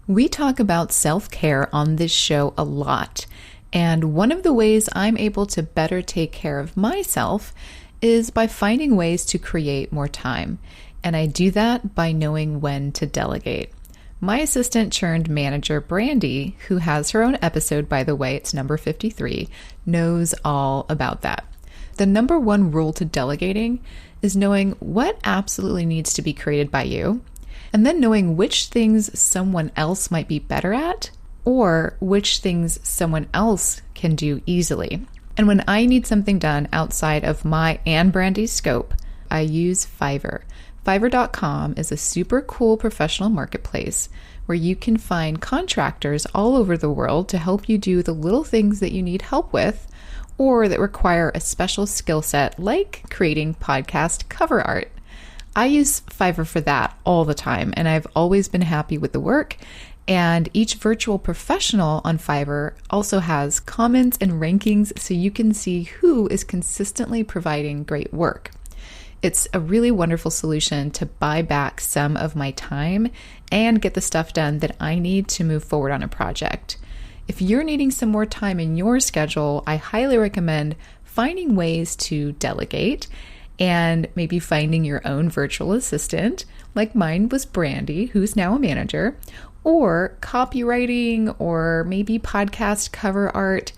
We talk about self-care on this show a lot, and one of the ways I'm able to better take care of myself is by finding ways to create more time, and I do that by knowing when to delegate. My assistant turned manager, Brandy, who has her own episode, by the way, it's number 53, knows all about that. The number one rule to delegating is knowing what absolutely needs to be created by you, and then knowing which things someone else might be better at, or which things someone else can do easily. And when I need something done outside of my and Brandy's scope, I use Fiverr. Fiverr.com is a super cool professional marketplace where you can find contractors all over the world to help you do the little things that you need help with, or that require a special skill set like creating podcast cover art. I use Fiverr for that all the time, and I've always been happy with the work. And each virtual professional on Fiverr also has comments and rankings so you can see who is consistently providing great work. It's a really wonderful solution to buy back some of my time and get the stuff done that I need to move forward on a project. If you're needing some more time in your schedule, I highly recommend finding ways to delegate and maybe finding your own virtual assistant, like mine was Brandy, who's now a manager, or copywriting, or maybe podcast cover art,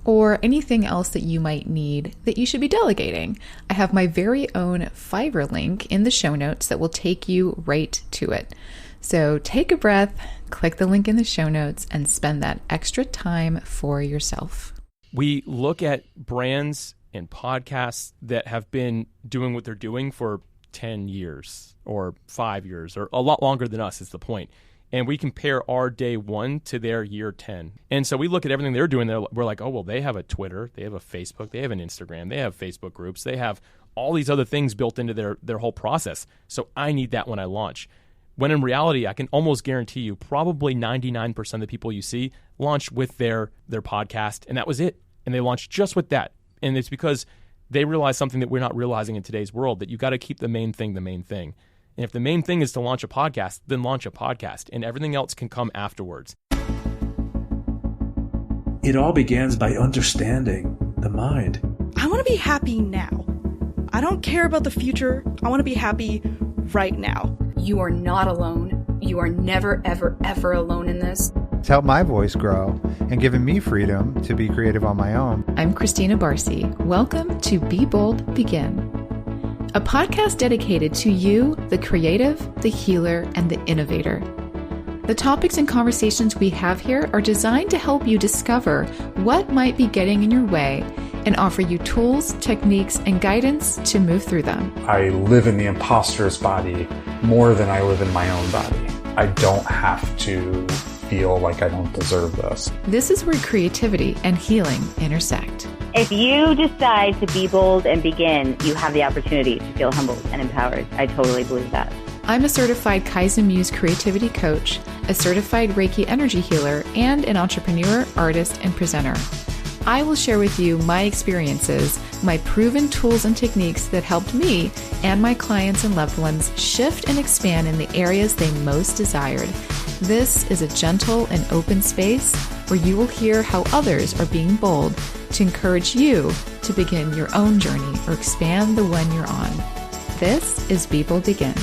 or anything else that you might need that you should be delegating. I have my very own Fiverr link in the show notes that will take you right to it. So take a breath, click the link in the show notes, and spend that extra time for yourself. We look at brands and podcasts that have been doing what they're doing for 10 years or 5 years or a lot longer than us is the point. And we compare our day one to their year 10. And so we look at everything they're doing. We're like, oh, well, they have a Twitter, they have a Facebook, they have an Instagram, they have Facebook groups, they have all these other things built into their whole process. So I need that when I launch. When in reality, I can almost guarantee you probably 99% of the people you see launch with their podcast, and that was it. And they launched just with that. And it's because they realize something that we're not realizing in today's world, that you got to keep the main thing the main thing. And if the main thing is to launch a podcast, then launch a podcast, and everything else can come afterwards. It all begins by understanding the mind. I want to be happy now. I don't care about the future. I want to be happy right now. You are not alone. You are never, ever, ever alone in this. It's helped my voice grow and given me freedom to be creative on my own. I'm Christina Barcy. Welcome to Be Bold, Begin, a podcast dedicated to you, the creative, the healer, and the innovator. The topics and conversations we have here are designed to help you discover what might be getting in your way and offer you tools, techniques, and guidance to move through them. I live in the imposter's body more than I live in my own body. I don't have to feel like I don't deserve this. This is where creativity and healing intersect. If you decide to be bold and begin, you have the opportunity to feel humbled and empowered. I totally believe that. I'm a certified Kaizen Muse creativity coach, a certified Reiki energy healer, and an entrepreneur, artist, and presenter. I will share with you my experiences, my proven tools and techniques that helped me and my clients and loved ones shift and expand in the areas they most desired. This is a gentle and open space where you will hear how others are being bold to encourage you to begin your own journey or expand the one you're on. This is Be Bold Begin.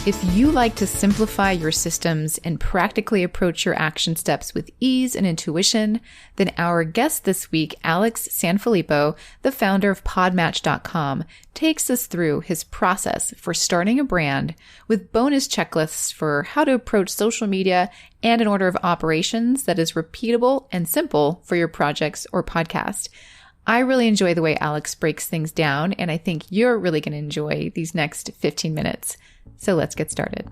If you like to simplify your systems and practically approach your action steps with ease and intuition, then our guest this week, Alex Sanfilippo, the founder of Podmatch.com, takes us through his process for starting a brand with bonus checklists for how to approach social media and an order of operations that is repeatable and simple for your projects or podcast. I really enjoy the way Alex breaks things down, and I think you're really going to enjoy these next 15 minutes. So let's get started.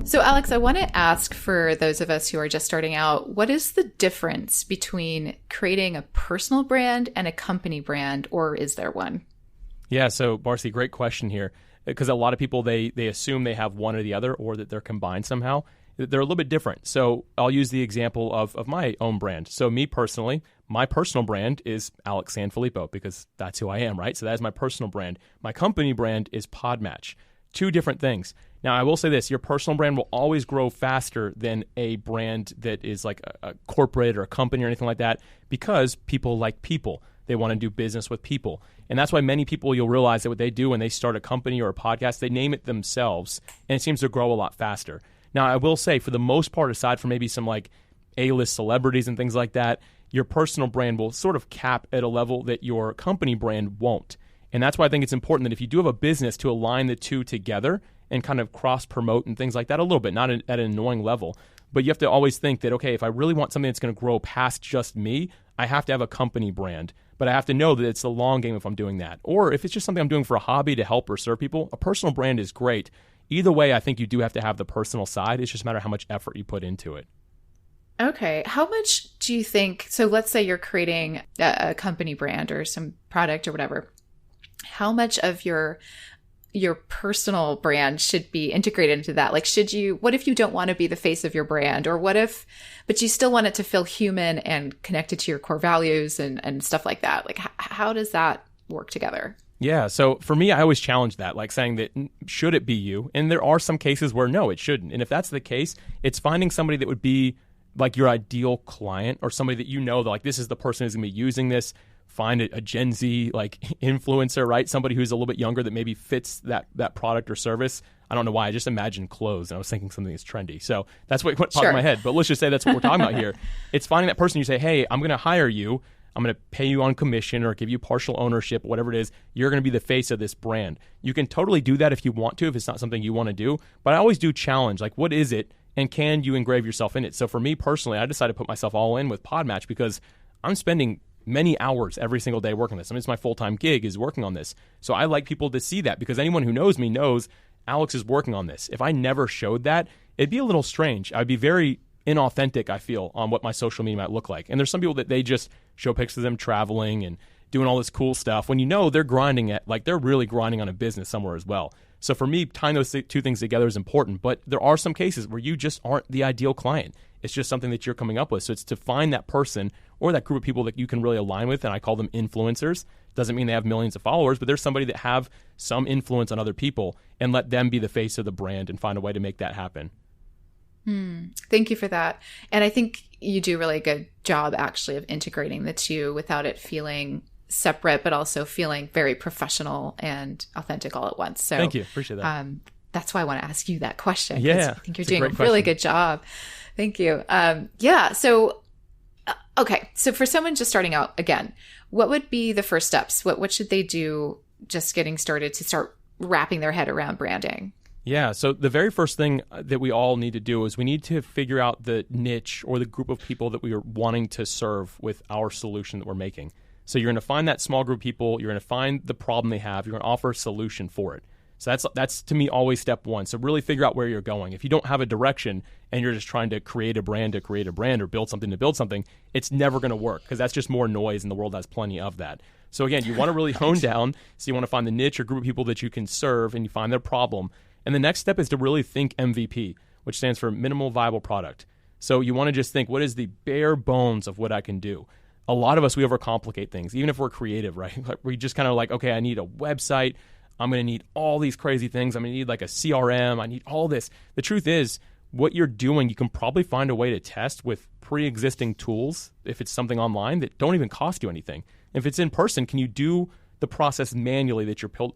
So Alex, I want to ask for those of us who are just starting out, what is the difference between creating a personal brand and a company brand, or is there one? Yeah, so Barcy, great question here, because a lot of people, they assume they have one or the other, or that they're combined somehow. They're a little bit different. So I'll use the example of my own brand. So me personally, my personal brand is Alex Sanfilippo because that's who I am, right? So that is my personal brand. My company brand is PodMatch. two different things. Now, I will say this, your personal brand will always grow faster than a brand that is like a corporate or a company or anything like that, because people like people. They want to do business with people. And that's why many people, you'll realize that what they do when they start a company or a podcast, they name it themselves, and it seems to grow a lot faster. Now, I will say, for the most part, aside from maybe some like A-list celebrities and things like that, your personal brand will sort of cap at a level that your company brand won't. And that's why I think it's important that if you do have a business, to align the two together and kind of cross-promote and things like that a little bit, not at an annoying level. But you have to always think that, okay, if I really want something that's going to grow past just me, I have to have a company brand. But I have to know that it's the long game if I'm doing that. Or if it's just something I'm doing for a hobby to help or serve people, a personal brand is great. Either way, I think you do have to have the personal side. It's just a matter of how much effort you put into it. Okay. How much do you think, so let's say you're creating a company brand or some product or whatever, how much of your personal brand should be integrated into that? Like, what if you don't want to be the face of your brand, or but you still want it to feel human and connected to your core values and stuff like that? Like, how does that work together? Yeah. So for me, I always challenge that, like saying that, should it be you? And there are some cases where no, it shouldn't. And if that's the case, it's finding somebody that would be like your ideal client, or somebody that that like, this is the person who's going to be using this. Find a Gen Z like influencer, right? Somebody who's a little bit younger that maybe fits that product or service. I don't know why. I just imagined clothes, and I was thinking something that's trendy. So that's what popped in my head. But let's just say that's what we're talking about here. It's finding that person. You say, hey, I'm going to hire you. I'm going to pay you on commission or give you partial ownership, whatever it is. You're going to be the face of this brand. You can totally do that if you want to, if it's not something you want to do. But I always do challenge, like, what is it? And can you engrave yourself in it? So for me personally, I decided to put myself all in with Podmatch because I'm spending many hours every single day working on this. I mean, it's my full-time gig is working on this. So I like people to see that, because anyone who knows me knows Alex is working on this. If I never showed that, it'd be a little strange. I'd be very inauthentic, I feel, on what my social media might look like. And there's some people that they just show pictures of them traveling and doing all this cool stuff when they're grinding at, like, they're really grinding on a business somewhere as well. So for me, tying those two things together is important. But there are some cases where you just aren't the ideal client. It's just something that you're coming up with. So it's to find that person or that group of people that you can really align with, and I call them influencers. Doesn't mean they have millions of followers, but there's somebody that have some influence on other people, and let them be the face of the brand and find a way to make that happen. Thank you for that. And I think you do a really good job, actually, of integrating the two without it feeling separate, but also feeling very professional and authentic all at once. So thank you. Appreciate that. That's why I want to ask you that question. Yeah. I think you're doing a really good job. Thank you. Yeah. So, okay. So for someone just starting out, again, what would be the first steps? What should they do just getting started to start wrapping their head around branding? Yeah. So the very first thing that we all need to do is we need to figure out the niche or the group of people that we are wanting to serve with our solution that we're making. So you're going to find that small group of people. You're going to find the problem they have. You're going to offer a solution for it. So that's to me always step one. So really figure out where you're going. If you don't have a direction and you're just trying to create a brand or build something to build something, it's never going to work, because that's just more noise, and the world has plenty of that. So again, you want to really hone down. So you want to find the niche or group of people that you can serve, and you find their problem. And the next step is to really think MVP, which stands for minimal viable product. So you want to just think, what is the bare bones of what I can do? A lot of us, we overcomplicate things, even if we're creative, right? Like, we just kind of like, okay, I need a website. I'm going to need all these crazy things. I'm going to need like a CRM. I need all this. The truth is, what you're doing, you can probably find a way to test with pre-existing tools if it's something online that don't even cost you anything. If it's in person, can you do the process manually that you're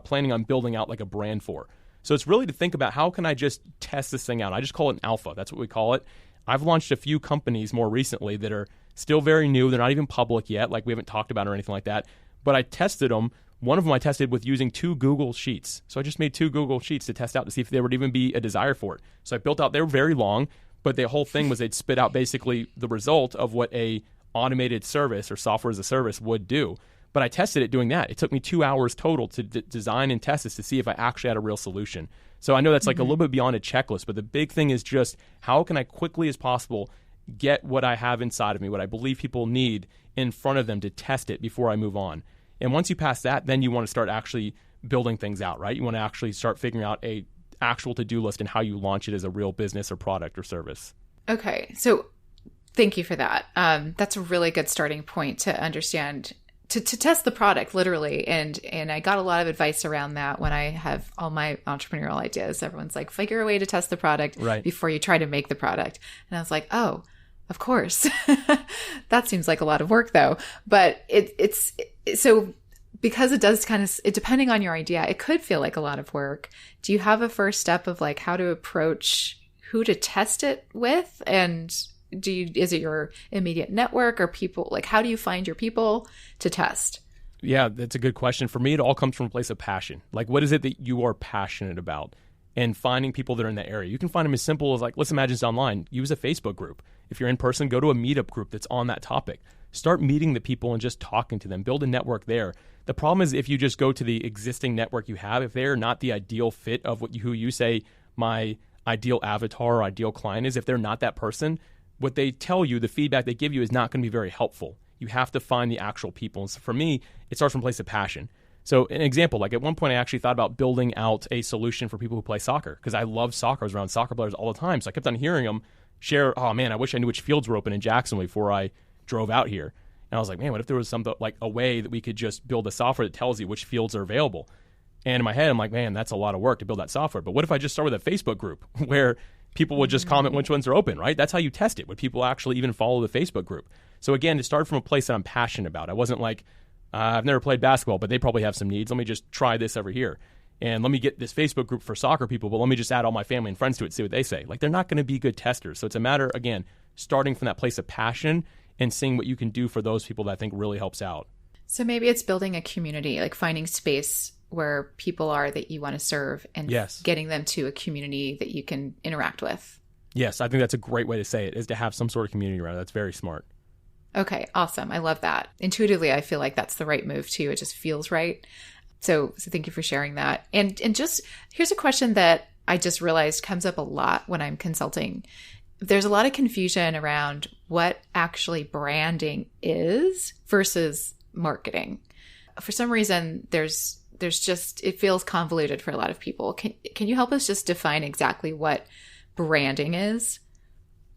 planning on building out like a brand for? So it's really to think about, how can I just test this thing out? I just call it an alpha. That's what we call it. I've launched a few companies more recently that are still very new. They're not even public yet, like we haven't talked about or anything like that. But I tested them. One of them I tested with using 2 Google Sheets. So I just made 2 Google Sheets to test out to see if there would even be a desire for it. So I built out, they were very long, but the whole thing was they'd spit out basically the result of what a automated service or software as a service would do. But I tested it doing that. It took me 2 hours total to design and test this to see if I actually had a real solution. So I know that's like a little bit beyond a checklist, but the big thing is just, how can I quickly as possible get what I have inside of me, what I believe people need, in front of them to test it before I move on. And once you pass that, then you want to start actually building things out, right? You want to actually start figuring out a actual to-do list and how you launch it as a real business or product or service. Okay. So thank you for that. That's a really good starting point to understand to test the product literally. And I got a lot of advice around that when I have all my entrepreneurial ideas. Everyone's like, figure a way to test the product before you try to make the product. And I was like, oh, of course. That seems like a lot of work though. But it's so because it does depending on your idea, it could feel like a lot of work. Do you have a first step of like how to approach who to test it with? And is it your immediate network or people? Like, how do you find your people to test? Yeah, that's a good question. For me, it all comes from a place of passion. Like, what is it that you are passionate about? And finding people that are in that area. You can find them as simple as like, let's imagine it's online. Use a Facebook group. If you're in person, go to a meetup group that's on that topic. Start meeting the people and just talking to them. Build a network there. The problem is if you just go to the existing network you have, if they're not the ideal fit of who you say my ideal avatar or ideal client is, if they're not that person, what they tell you, the feedback they give you is not going to be very helpful. You have to find the actual people. And so for me, it starts from a place of passion. So an example, like at one point I actually thought about building out a solution for people who play soccer because I love soccer. I was around soccer players all the time. So I kept on hearing them share, oh man, I wish I knew which fields were open in Jacksonville before I drove out here. And I was like, man, what if there was something like a way that we could just build a software that tells you which fields are available? And in my head, I'm like, man, that's a lot of work to build that software. But what if I just start with a Facebook group where people would just comment which ones are open, right? That's how you test it. Would people actually even follow the Facebook group? So again, it started from a place that I'm passionate about. I wasn't like, I've never played basketball, but they probably have some needs. Let me just try this over here. And let me get this Facebook group for soccer people, but let me just add all my family and friends to it, see what they say. Like, they're not going to be good testers. So it's a matter, again, starting from that place of passion and seeing what you can do for those people that I think really helps out. So maybe it's building a community, like finding space where people are that you want to serve and getting them to a community that you can interact with. Yes, I think that's a great way to say it, is to have some sort of community around it. That's very smart. Okay, awesome. I love that. Intuitively, I feel like that's the right move too. It just feels right. So thank you for sharing that. And just here's a question that I just realized comes up a lot when I'm consulting. There's a lot of confusion around what actually branding is versus marketing. For some reason, there's just, it feels convoluted for a lot of people. Can you help us just define exactly what branding is?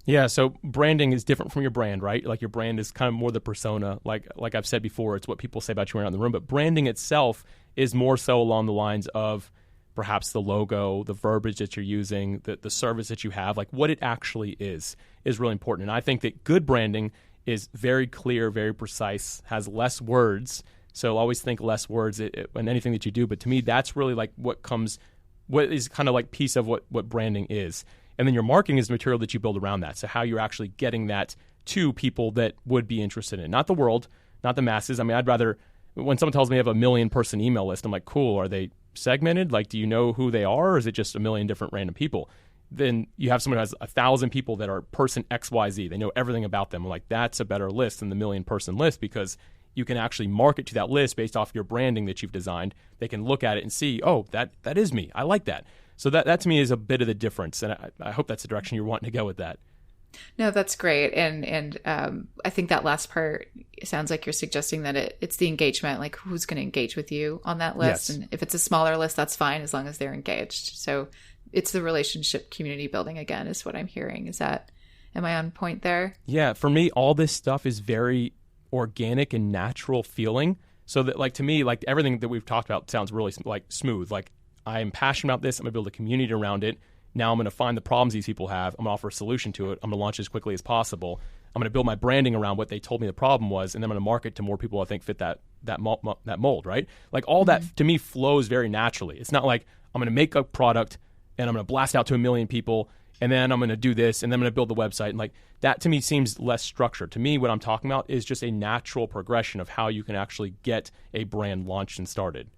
Yeah, so branding is different from your brand, right? Like your brand is kind of more the persona. Like I've said before, it's what people say about you around the room. But branding itself is more so along the lines of perhaps the logo, the verbiage that you're using, the service that you have, like what it actually is really important. And I think that good branding is very clear, very precise, has less words. So always think less words in anything that you do. But to me, that's really like what is kind of like piece of what branding is. And then your marketing is the material that you build around that. So how you're actually getting that to people that would be interested in it. Not the world, not the masses. I mean, I'd rather, when someone tells me I have a 1 million person email list, I'm like, cool, are they segmented? Like, do you know who they are, or is it just 1 million different random people? Then you have someone who has 1,000 people that are person XYZ. They know everything about them. I'm like, that's a better list than the 1 million person list, because you can actually market to that list based off your branding that you've designed. They can look at it and see, oh, that is me. I like that. So that to me is a bit of the difference. And I hope that's the direction you're wanting to go with that. No, that's great. And I think that last part sounds like you're suggesting that it's the engagement, like who's going to engage with you on that list. Yes. And if it's a smaller list, that's fine as long as they're engaged. So it's the relationship community building again is what I'm hearing. Am I on point there? Yeah. For me, all this stuff is very organic and natural feeling. So that, like, to me, like everything that we've talked about sounds really like smooth. Like, I'm passionate about this. I'm going to build a community around it. Now I'm going to find the problems these people have. I'm going to offer a solution to it. I'm going to launch as quickly as possible. I'm going to build my branding around what they told me the problem was, and then I'm going to market to more people I think fit that mold, right? Like all that to me flows very naturally. It's not like I'm going to make a product and I'm going to blast out to 1 million people, and then I'm going to do this, and then I'm going to build the website. And like that to me seems less structured. To me, what I'm talking about is just a natural progression of how you can actually get a brand launched and started.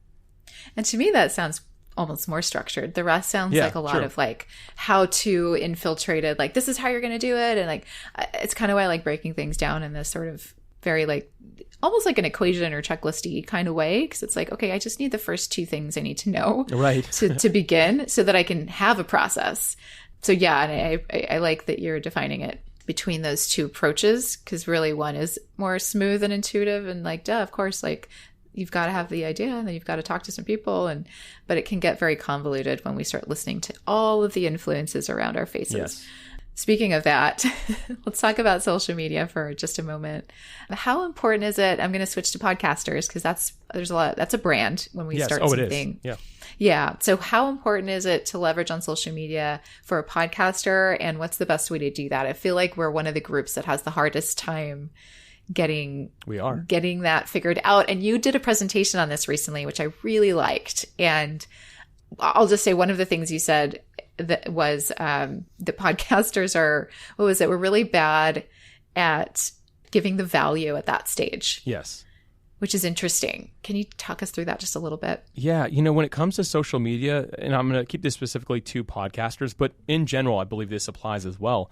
And to me, that sounds almost more structured. The rest sounds like a lot of like how to infiltrate it. Like, this is how you're going to do it. And like, it's kind of why I like breaking things down in this sort of very like, almost like an equation or checklisty kind of way. Cause it's like, okay, I just need the first 2 things I need to know to begin so that I can have a process. So yeah. And I like that you're defining it between those 2 approaches. Cause really one is more smooth and intuitive and like, duh, of course, like, you've got to have the idea and then you've got to talk to some people, but it can get very convoluted when we start listening to all of the influences around our faces. Yes. Speaking of that, let's talk about social media for just a moment. How important is it? I'm going to switch to podcasters because that's a brand when we start something. It is. Yeah. So how important is it to leverage on social media for a podcaster, and what's the best way to do that? I feel like we're one of the groups that has the hardest time getting that figured out. And you did a presentation on this recently, which I really liked. And I'll just say one of the things you said that was the podcasters we're really bad at giving the value at that stage. Yes. Which is interesting. Can you talk us through that just a little bit? Yeah. When it comes to social media, and I'm going to keep this specifically to podcasters, but in general, I believe this applies as well.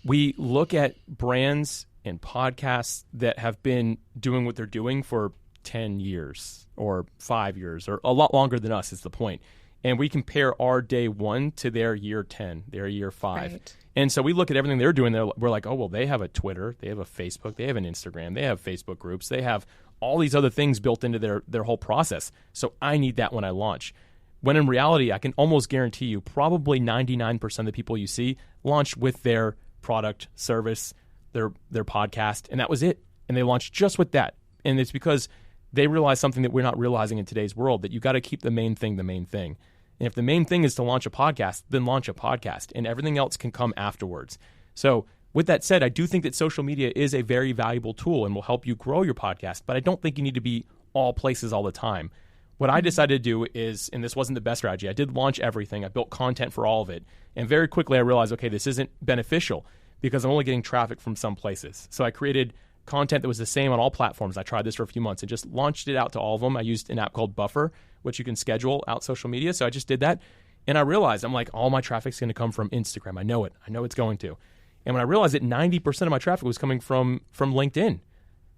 We look at brands and podcasts that have been doing what they're doing for 10 years or 5 years or a lot longer than us is the point. And we compare our day 1 to their year 10, their year 5. Right. And so we look at everything they're doing. We're like, oh, well, they have a Twitter, they have a Facebook, they have an Instagram, they have Facebook groups, they have all these other things built into their whole process. So I need that when I launch. When in reality, I can almost guarantee you probably 99% of the people you see launched with their product, service, their podcast, and that was it. And they launched just with that. And it's because they realize something that we're not realizing in today's world, that you got to keep the main thing the main thing. And if the main thing is to launch a podcast, then launch a podcast, and everything else can come afterwards. So with that said, I do think that social media is a very valuable tool and will help you grow your podcast, but I don't think you need to be all places all the time. What I decided to do is, and this wasn't the best strategy, I did launch everything. I built content for all of it. And very quickly I realized, okay, this isn't beneficial because I'm only getting traffic from some places. So I created content that was the same on all platforms. I tried this for a few months and just launched it out to all of them. I used an app called Buffer, which you can schedule out social media. So I just did that. And I realized, I'm like, all my traffic's going to come from Instagram. I know it. I know it's going to. And when I realized that 90% of my traffic was coming from LinkedIn.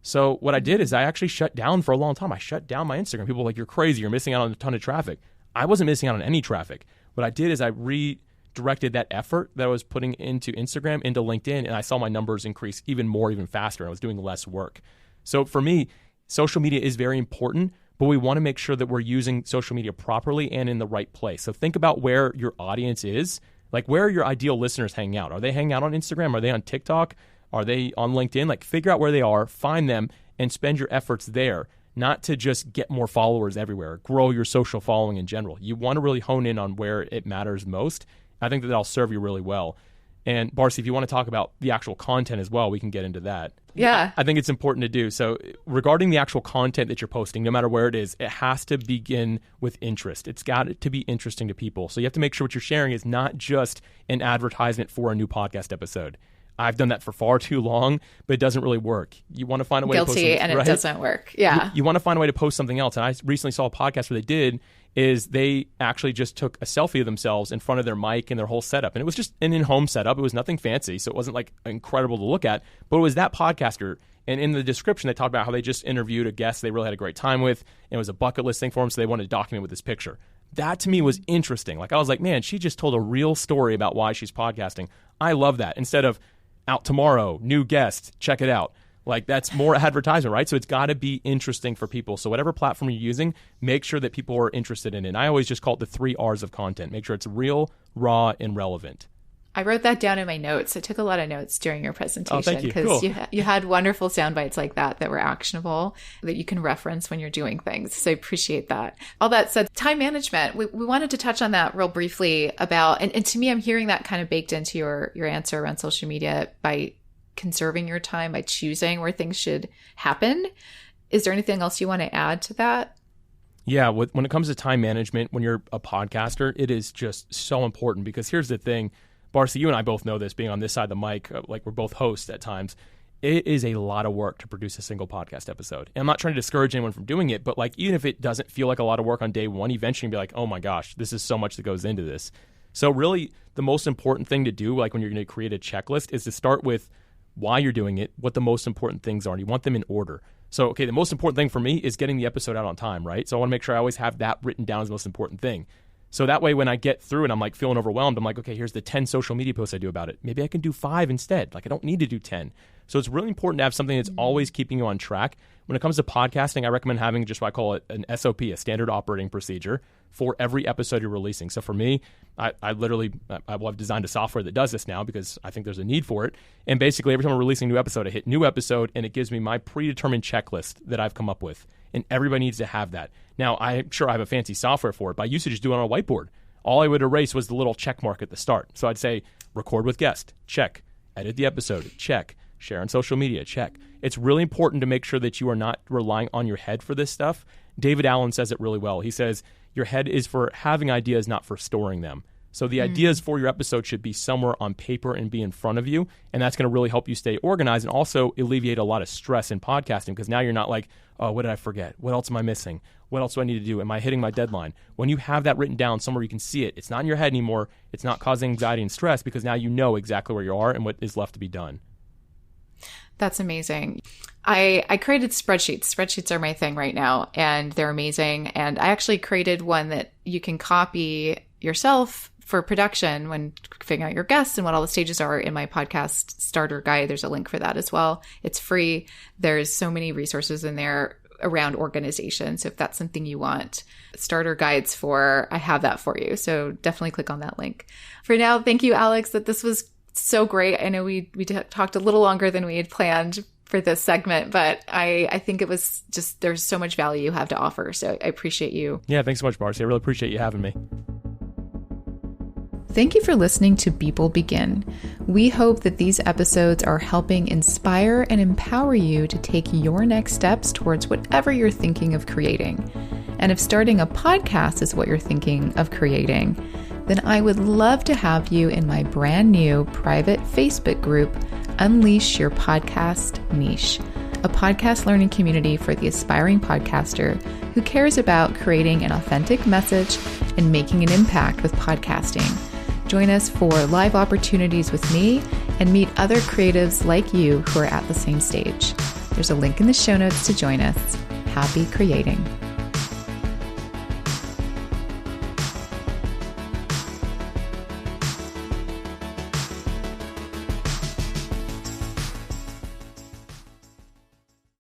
So what I did is I actually shut down for a long time. I shut down my Instagram. People were like, you're crazy. You're missing out on a ton of traffic. I wasn't missing out on any traffic. What I did is I redirected that effort that I was putting into Instagram into LinkedIn, and I saw my numbers increase even more, even faster. I was doing less work. So for me, social media is very important, but we want to make sure that we're using social media properly and in the right place. So think about where your audience is. Like, where are your ideal listeners hanging out? Are they hanging out on Instagram? Are they on TikTok? Are they on LinkedIn? Like, figure out where they are, find them, and spend your efforts there, not to just get more followers everywhere, grow your social following in general. You want to really hone in on where it matters most. I think that'll serve you really well. And Barcy, if you want to talk about the actual content as well, we can get into that. Yeah. I think it's important to do. So regarding the actual content that you're posting, no matter where it is, it has to begin with interest. It's got to be interesting to people. So you have to make sure what you're sharing is not just an advertisement for a new podcast episode. I've done that for far too long, but it doesn't really work. You want to find a way to post something, and it right? doesn't work. Yeah. You want to find a way to post something else. And I recently saw a podcast where they did is they actually just took a selfie of themselves in front of their mic and their whole setup. And it was just an in-home setup. It was nothing fancy. So it wasn't like incredible to look at, but it was that podcaster. And in the description, they talked about how they just interviewed a guest they really had a great time with. And it was a bucket list thing for them. So they wanted to document with this picture. That to me was interesting. Like, I was like, man, she just told a real story about why she's podcasting. I love that. Instead of out tomorrow, new guest, check it out. Like, that's more advertisement, right? So it's got to be interesting for people. So whatever platform you're using, make sure that people are interested in it. And I always just call it the 3 R's of content. Make sure it's real, raw, and relevant. I wrote that down in my notes. I took a lot of notes during your presentation. Oh, thank you. Because Cool. you had wonderful sound bites like that were actionable, that you can reference when you're doing things. So I appreciate that. All that said, time management, we wanted to touch on that real briefly about, and to me, I'm hearing that kind of baked into your answer around social media by conserving your time, by choosing where things should happen. Is there anything else you want to add to that? Yeah, when it comes to time management, when you're a podcaster, it is just so important, because here's the thing. Barcy, you and I both know this, being on this side of the mic, like we're both hosts at times. It is a lot of work to produce a single podcast episode. And I'm not trying to discourage anyone from doing it, but like, even if it doesn't feel like a lot of work on day one, eventually you'll be like, oh my gosh, this is so much that goes into this. So really, the most important thing to do, like when you're going to create a checklist, is to start with why you're doing it, what the most important things are, and you want them in order. So, okay, the most important thing for me is getting the episode out on time, right? So I want to make sure I always have that written down as the most important thing. So that way, when I get through and I'm like feeling overwhelmed, I'm like, okay, here's the 10 social media posts I do about it. Maybe I can do 5 instead. Like, I don't need to do 10. So it's really important to have something that's always keeping you on track. When it comes to podcasting, I recommend having just what I call it an SOP, a standard operating procedure, for every episode you're releasing. So for me, I've designed a software that does this now because I think there's a need for it. And basically, every time I'm releasing a new episode, I hit new episode, and it gives me my predetermined checklist that I've come up with. And everybody needs to have that. Now, I'm sure I have a fancy software for it, but I used to just do it on a whiteboard. All I would erase was the little check mark at the start. So I'd say, record with guest, check. Edit the episode, check. Share on social media, check. It's really important to make sure that you are not relying on your head for this stuff. David Allen says it really well. He says, your head is for having ideas, not for storing them. So the ideas for your episode should be somewhere on paper and be in front of you, and that's going to really help you stay organized and also alleviate a lot of stress in podcasting, because now you're not like, oh, what did I forget? What else am I missing? What else do I need to do? Am I hitting my deadline? When you have that written down somewhere you can see it, it's not in your head anymore. It's not causing anxiety and stress because now you know exactly where you are and what is left to be done. That's amazing. I created spreadsheets. Spreadsheets are my thing right now, and they're amazing. And I actually created one that you can copy yourself for production when figuring out your guests and what all the stages are in my podcast starter guide. There's a link for that as well. It's free. There's so many resources in there around organization. So if that's something you want starter guides for, I have that for you. So definitely click on that link. For now, thank you, Alex, that this was so great. I know we talked a little longer than we had planned for this segment, but I think it was just, there's so much value you have to offer. So I appreciate you. Yeah, thanks so much, Marcy. I really appreciate you having me. Thank you for listening to People Begin. We hope that these episodes are helping inspire and empower you to take your next steps towards whatever you're thinking of creating. And if starting a podcast is what you're thinking of creating, then I would love to have you in my brand new private Facebook group, Unleash Your Podcast Niche, a podcast learning community for the aspiring podcaster who cares about creating an authentic message and making an impact with podcasting. Join us for live opportunities with me and meet other creatives like you who are at the same stage. There's a link in the show notes to join us. Happy creating.